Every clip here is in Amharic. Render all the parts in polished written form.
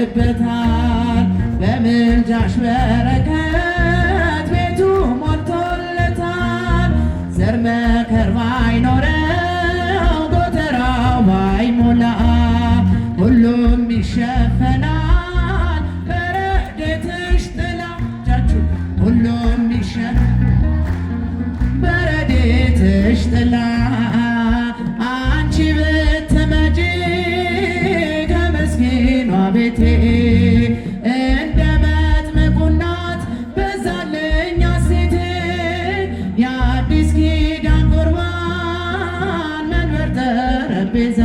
ይጎልበታል። በምልጃሽ በረከት ቤቱ ሞልቶለታል። ዘር መከር ባይኖረው ጎተራው ባይሞላ ሁሉም ይሸፈናል በረድኤትሽ ጥላ። ሁሉም በረድኤትሽ ጥላ አንቺ ብትመጪ ከመስኪኗ ቤቴ እንደ መጥምቁ እናት በዛልኝ ሐሴቴ። የአዲስ ኪዳን ቁርባን መንበር ጠረጴዛ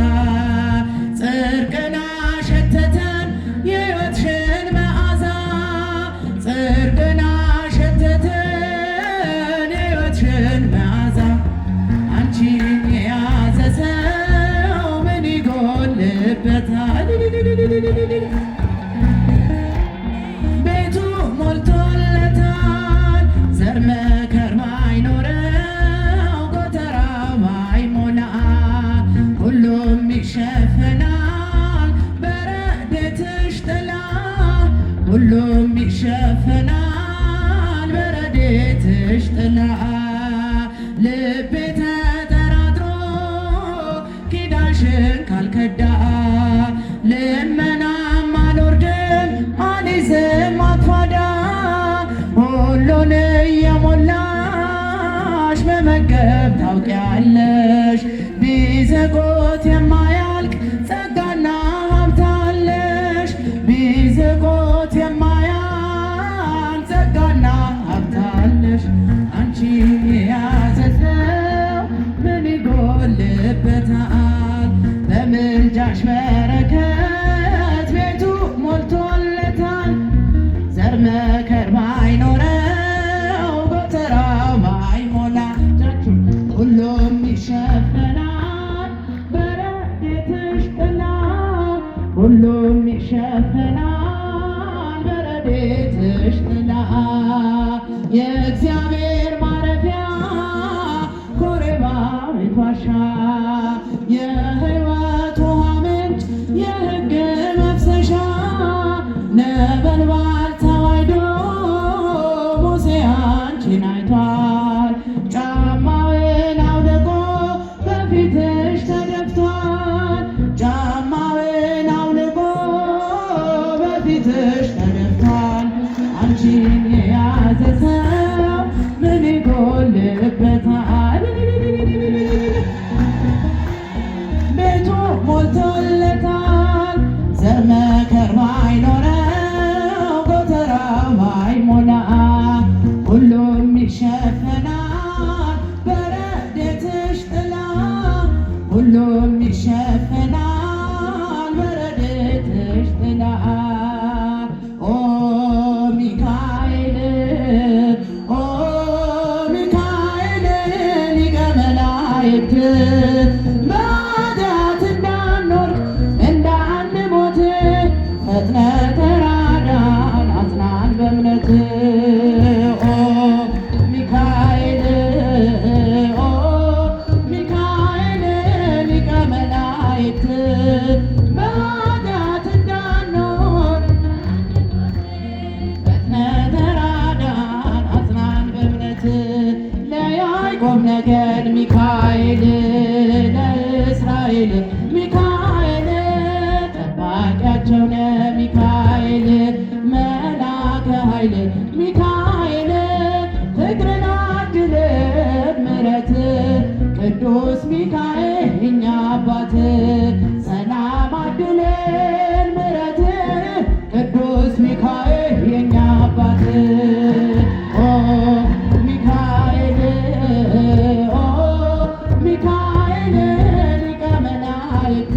ጽድቅን አሸተተን የሕይወትሽን መዓዛ ጽድቅን አሸተተን የሕይወትሽን መዓዛ አንቺን የያዘ ሰው ምን ይጎልበታል? ቤቱ ሞልቶለታል። ዘር መከር ባይኖረው ጎተራ ባይሞላ ሁሉም ይሸፈናል በረድኤትሽ ጥላ። ሁሉም ይሸፈናል በረድኤትሽ ጥላ። ልቤ ተጠራጥሮ ኪዳንሽን ካልከዳ ልመናም አልወርድም አልይዝም አክፋዳ። ሁሉን እየሞላሽ መመገብ ታውቂያለሽ። ቢዘጎት የማያልቅ ጸጋና ሀብት አለሽ። ቢዘጎት የማያልቅ ጸጋና ሀብት አለሽ። አንቺን የያዘ ሰው ምን ይጎልበታል? በምልጃሽ በረከት ቤቱ ሞልቶለታል። ዘር መከር ባይኖረው ጎተራው ባይሞላ ሁሉም ይሸፈናል በረድኤትሽ ጥላ። ሁሉም ይሸፈናል በረድኤትሽ ጥላ። የእግዚአብሔር ማረፊያ ኮሬባዊት ዋሻ የሕይወት ውሃ ምንጭ የሕግ መፍሰሻ ነበልባል ተዋሕዶ ሙሴ አንቺን አይቷል። ጫማውን አውልቆ በፊትሽ ተደፍቷል። ጫማውን አውልቆ በፊትሽ ተደፍቷል። አንቺን የያዘ ሰው ምን ይጎልበታል? ቤቱ ሞልቶለታል። ዘር መከር ባይኖረው ጎተራ ባይሞላ ሁሉም ይሸፈናል በረድኤትሽ ጥላ። ሁሉም ይሸፈናል በረድኤትሽ ጥላ። ኦ ሚካኤል ኦ ሚካኤል ሊቀ መላእክት በኃጢአት እንዳንወድቅ እንዳንሞት ፈጥነህ ተራዳን አጽናን በእምነት። ኦ ሚካኤል ኦ ሚካኤል ሊቀ መላእክት በኃጢአት እንዳንወድቅ ፈጥነህ ተራዳን አጽናን በእምነት። ለያዕቆብ ነገድ ሚካኤል ለእስራኤል ሚካኤል ጠባቂያቸው ነህ ሚካኤል መላከ ኃይል ሚካኤል ፍቅርን አድለን ምሕረት ቅዱስ ሚካኤል እኛ አባት ሰላም አድለን ምሕረት ቅዱስ ሚካኤል የኛ አባት። ኦ ሚካኤል ኦ ሚካኤል ሊቀ መላእክት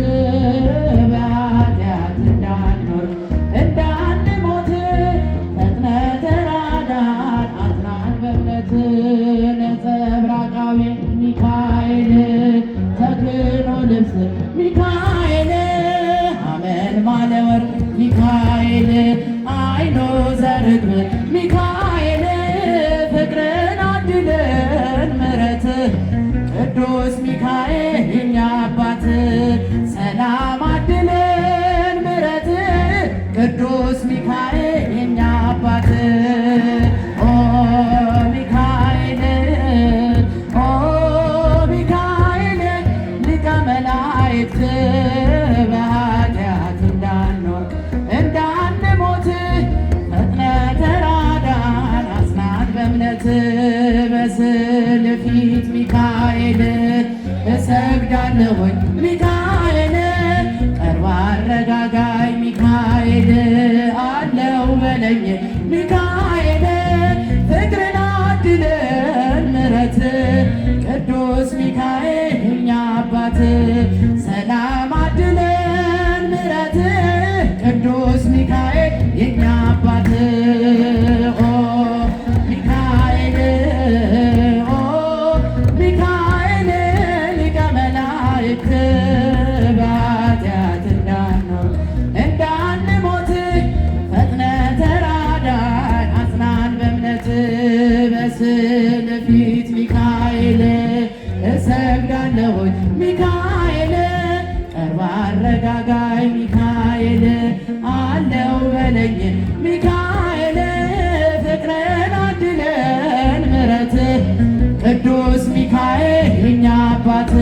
በኃጢአት እንዳንኖር እንዳንሞት ፈጥነህ ተራዳን አጽናን በእምነት። ነጸብራቃዊ ሚካኤል ተክህኖ ልብስ ሚካኤል ሐመልማለ ወርቅ ሚካኤል አይኖ ዘርግብ ሚካኤል ፍቅርን አድለን ምሕረት ቅዱስ ሚካኤል የኛ አባት ሰላም አድለን ምሕረት ሚካኤል እሰግዳለሁኝ ሚካኤል ቀርባ አረጋጋይ ሚካኤል አለው በለኝ ሚካኤል ፍቅርን አድለን ምሕረት ቅዱስ ሚካኤል እኛ አባት ሰላም አድለን ምሕረት ቅዱስ ሚካኤል የኛ አባት ኦ ሚካኤል ኦ ሚካኤል ሊቀ መላእክት በኃጢአት እንዳንሞት ፈጥነ ተራዳን አጽናን በእምነት በስዕል ፊት ሚካኤል እሰግዳለሁኝ ሚካኤል ቀርባ አረጋጋይ ሚካኤል አለው በለኝ ሚካኤል ፍቅርን አድለን ምሕረት ቅዱስ ሚካኤል የኛ አባት